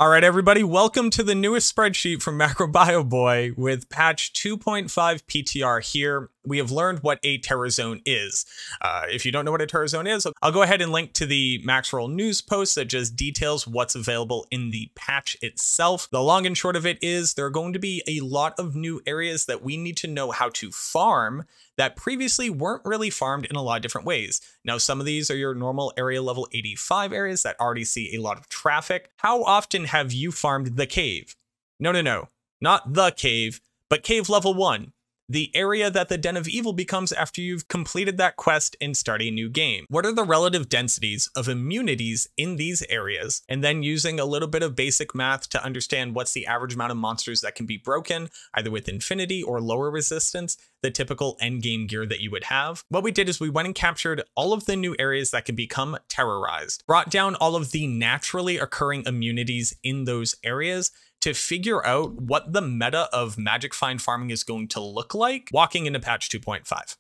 All right, everybody, welcome to the newest spreadsheet from MacroBioBoy with patch 2.5 PTR here. We have learned what a terror zone is. If you don't know what a terror zone is, I'll go ahead and link to the Maxroll news post that just details what's available in the patch itself. The long and short of it is there are going to be a lot of new areas that we need to know how to farm that previously weren't really farmed in a lot of different ways. Now, some of these are your normal area level 85 areas that already see a lot of traffic. How often have you farmed the cave? No, not the cave, but cave level 1. The area that the Den of Evil becomes after you've completed that quest and start a new game. What are the relative densities of immunities in these areas? And then using a little bit of basic math to understand what's the average amount of monsters that can be broken, either with infinity or lower resistance, the typical endgame gear that you would have. What we did is we went and captured all of the new areas that can become terrorized, brought down all of the naturally occurring immunities in those areas, to figure out what the meta of Magic Find farming is going to look like walking into patch 2.5.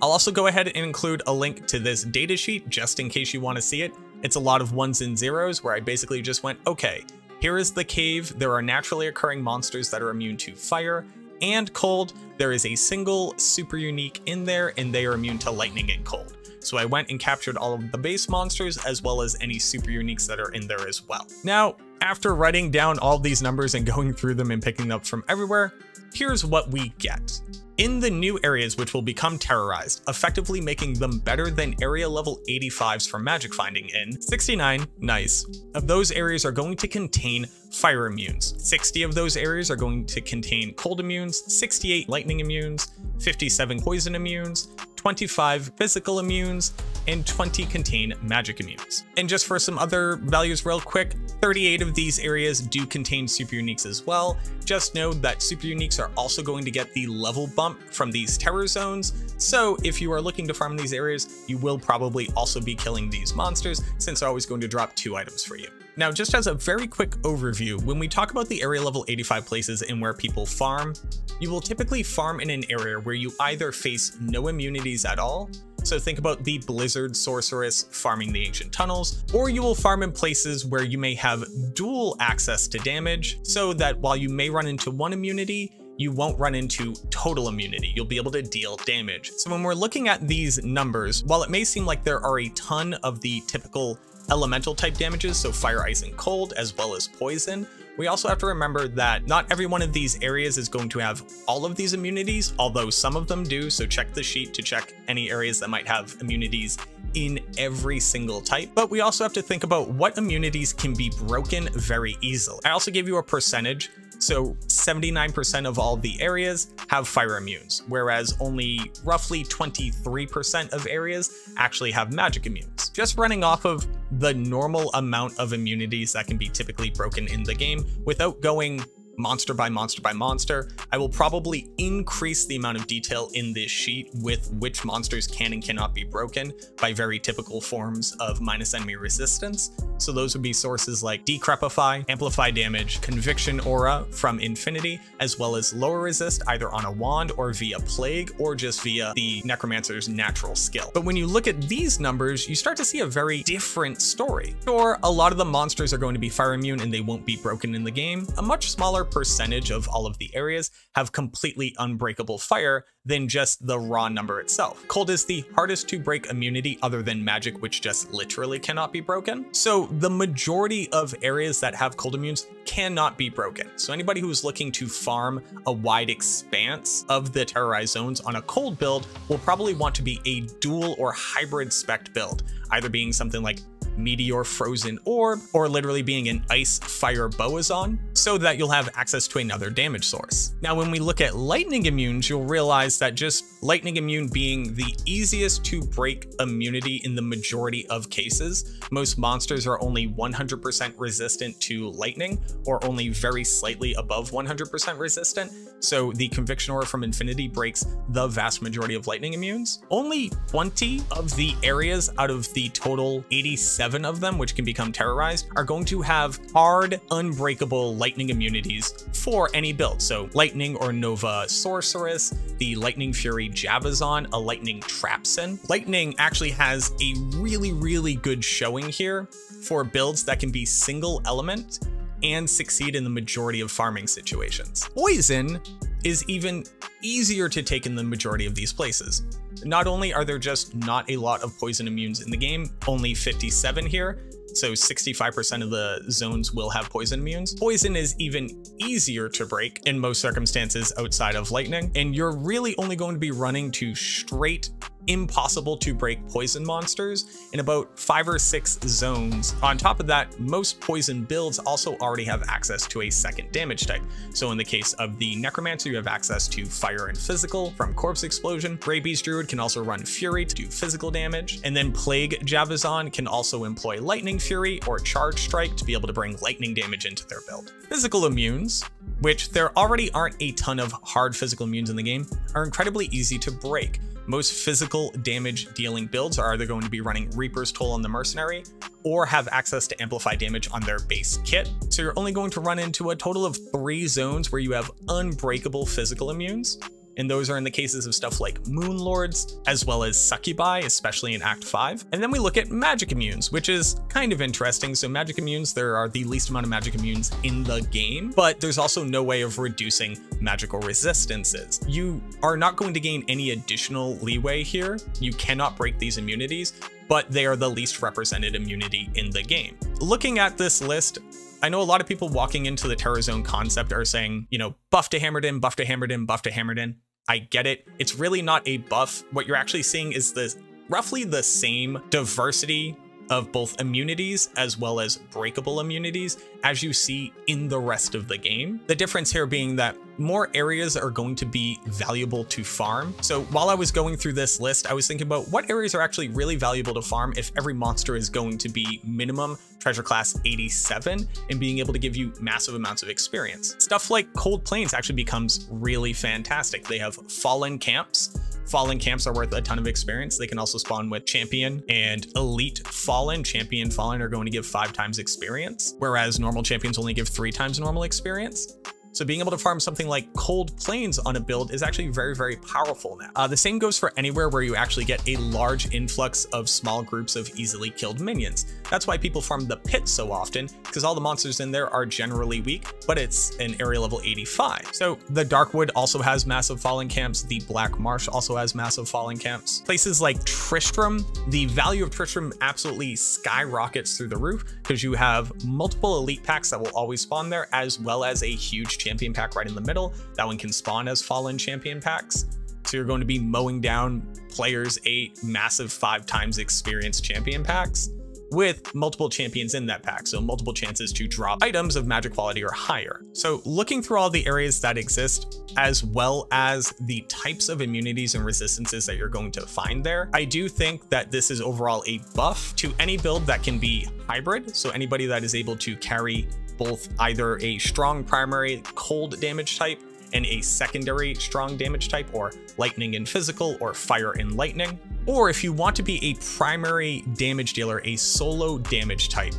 I'll also go ahead and include a link to this datasheet just in case you want to see it. It's a lot of ones and zeros where I basically just went, okay, here is the cave. There are naturally occurring monsters that are immune to fire and cold. There is a single super unique in there and they are immune to lightning and cold. So I went and captured all of the base monsters as well as any super uniques that are in there as well. Now, after writing down all these numbers and going through them and picking them up from everywhere, here's what we get. In the new areas which will become terrorized, effectively making them better than area level 85s for magic finding in, 69, nice, of those areas are going to contain fire immunes. 60 of those areas are going to contain cold immunes, 68 lightning immunes, 57 poison immunes, 25 physical immunes, and 20 contain magic immunes. And just for some other values real quick, 38 of these areas do contain super uniques as well. Just know that super uniques are also going to get the level bump from these terror zones. So if you are looking to farm these areas, you will probably also be killing these monsters since they're always going to drop 2 items for you. Now, just as a very quick overview, when we talk about the area level 85 places and where people farm, you will typically farm in an area where you either face no immunities at all, so think about the Blizzard sorceress farming the ancient tunnels, or you will farm in places where you may have dual access to damage, so that while you may run into one immunity, you won't run into total immunity. You'll be able to deal damage. So when we're looking at these numbers, while it may seem like there are a ton of the typical elemental type damages, so fire, ice, and cold, as well as poison, we also have to remember that not every one of these areas is going to have all of these immunities, although some of them do, so check the sheet to check any areas that might have immunities in every single type. But we also have to think about what immunities can be broken very easily. I also gave you a percentage. So 79% of all the areas have fire immunes, whereas only roughly 23% of areas actually have magic immunes. Just running off of the normal amount of immunities that can be typically broken in the game without going monster by monster by monster, I will probably increase the amount of detail in this sheet with which monsters can and cannot be broken by very typical forms of minus enemy resistance. So those would be sources like Decrepify, Amplify Damage, Conviction Aura from Infinity, as well as lower resist either on a wand or via Plague or just via the Necromancer's natural skill. But when you look at these numbers, you start to see a very different story. Sure, a lot of the monsters are going to be fire immune and they won't be broken in the game. A much smaller percentage of all of the areas have completely unbreakable fire than just the raw number itself. Cold is the hardest to break immunity other than magic, which just literally cannot be broken. So the majority of areas that have cold immunes cannot be broken. So anybody who's looking to farm a wide expanse of the terrorized zones on a cold build will probably want to be a dual or hybrid spec build, either being something like Meteor Frozen Orb, or literally being an Ice Fire Boazon, so that you'll have access to another damage source. Now, when we look at lightning immunes, you'll realize that just lightning immune being the easiest to break immunity in the majority of cases. Most monsters are only 100% resistant to lightning, or only very slightly above 100% resistant. So the Conviction Aura from Infinity breaks the vast majority of lightning immunes. Only 20 of the areas out of the total 87 7 of them, which can become terrorized, are going to have hard, unbreakable lightning immunities for any build. So Lightning or Nova Sorceress, the Lightning Fury Javazon, a Lightning Trapsin. Lightning actually has a really good showing here for builds that can be single element and succeed in the majority of farming situations. Poison is even easier to take in the majority of these places. Not only are there just not a lot of poison immunes in the game, only 57 here, so 65% of the zones will have poison immunes. Poison is even easier to break in most circumstances outside of lightning, and you're really only going to be running to straight impossible to break poison monsters in about 5 or 6 zones. On top of that, most poison builds also already have access to a second damage type. So in the case of the necromancer, you have access to fire and physical from corpse explosion. Rabies druid can also run fury to do physical damage, and then plague Javazon can also employ lightning fury or charge strike to be able to bring lightning damage into their build. Physical immunes, which there already aren't a ton of hard physical immunes in the game, are incredibly easy to break. Most physical damage dealing builds are either going to be running Reaper's Toll on the Mercenary or have access to amplify damage on their base kit. So you're only going to run into a total of 3 zones where you have unbreakable physical immunes. And those are in the cases of stuff like Moon Lords, as well as Succubi, especially in Act 5. And then we look at magic immunes, which is kind of interesting. So magic immunes, there are the least amount of magic immunes in the game, but there's also no way of reducing magical resistances. You are not going to gain any additional leeway here. You cannot break these immunities, but they are the least represented immunity in the game. Looking at this list, I know a lot of people walking into the Terror Zone concept are saying, you know, buff to Hammerden, buff to Hammerden, buff to Hammerden. I get it. It's really not a buff. What you're actually seeing is roughly the same diversity of both immunities as well as breakable immunities as you see in the rest of the game. The difference here being that more areas are going to be valuable to farm. So while I was going through this list, I was thinking about what areas are actually really valuable to farm if every monster is going to be minimum treasure class 87 and being able to give you massive amounts of experience. Stuff like Cold Plains actually becomes really fantastic. They have fallen camps. Fallen camps are worth a ton of experience. They can also spawn with champion and elite fallen. Champion fallen are going to give 5 times experience, whereas normal champions only give 3 times normal experience. So being able to farm something like Cold Plains on a build is actually very powerful now. The same goes for anywhere where you actually get a large influx of small groups of easily killed minions. That's why people farm the pit so often, because all the monsters in there are generally weak, but it's an area level 85. So the Darkwood also has massive fallen camps. The Black Marsh also has massive fallen camps. Places like Tristram, the value of Tristram absolutely skyrockets through the roof because you have multiple elite packs that will always spawn there, as well as a huge champion pack right in the middle. That one can spawn as fallen champion packs. So you're going to be mowing down players 8 massive 5 times experience champion packs with multiple champions in that pack. So multiple chances to drop items of magic quality or higher. So looking through all the areas that exist, as well as the types of immunities and resistances that you're going to find there, I do think that this is overall a buff to any build that can be hybrid. So anybody that is able to carry both either a strong primary cold damage type and a secondary strong damage type, or lightning and physical, or fire and lightning. Or if you want to be a primary damage dealer, a solo damage type,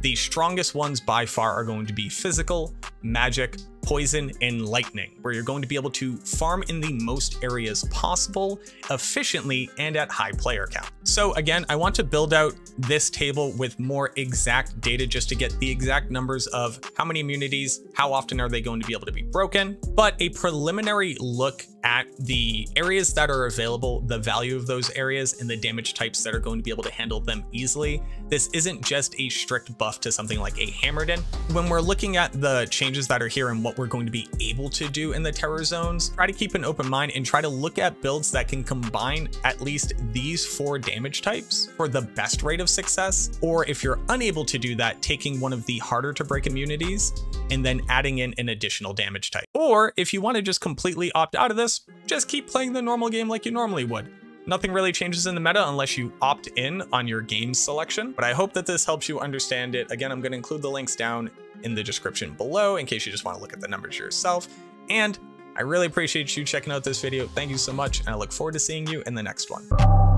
the strongest ones by far are going to be physical, magic, poison, and lightning, where you're going to be able to farm in the most areas possible efficiently and at high player count. So again, I want to build out this table with more exact data just to get the exact numbers of how many immunities, how often are they going to be able to be broken, but a preliminary look at the areas that are available, the value of those areas, and the damage types that are going to be able to handle them easily. This isn't just a strict buff to something like a Hammerden. When we're looking at the changes that are here and what we're going to be able to do in the terror zones, try to keep an open mind and try to look at builds that can combine at least these 4 damage types for the best rate of success. Or if you're unable to do that, taking one of the harder to break immunities and then adding in an additional damage type. Or if you want to just completely opt out of this, just keep playing the normal game like you normally would. Nothing really changes in the meta unless you opt in on your game selection, but I hope that this helps you understand it. Again, I'm going to include the links down in the description below in case you just want to look at the numbers yourself. And I really appreciate you checking out this video. Thank you so much, and I look forward to seeing you in the next one.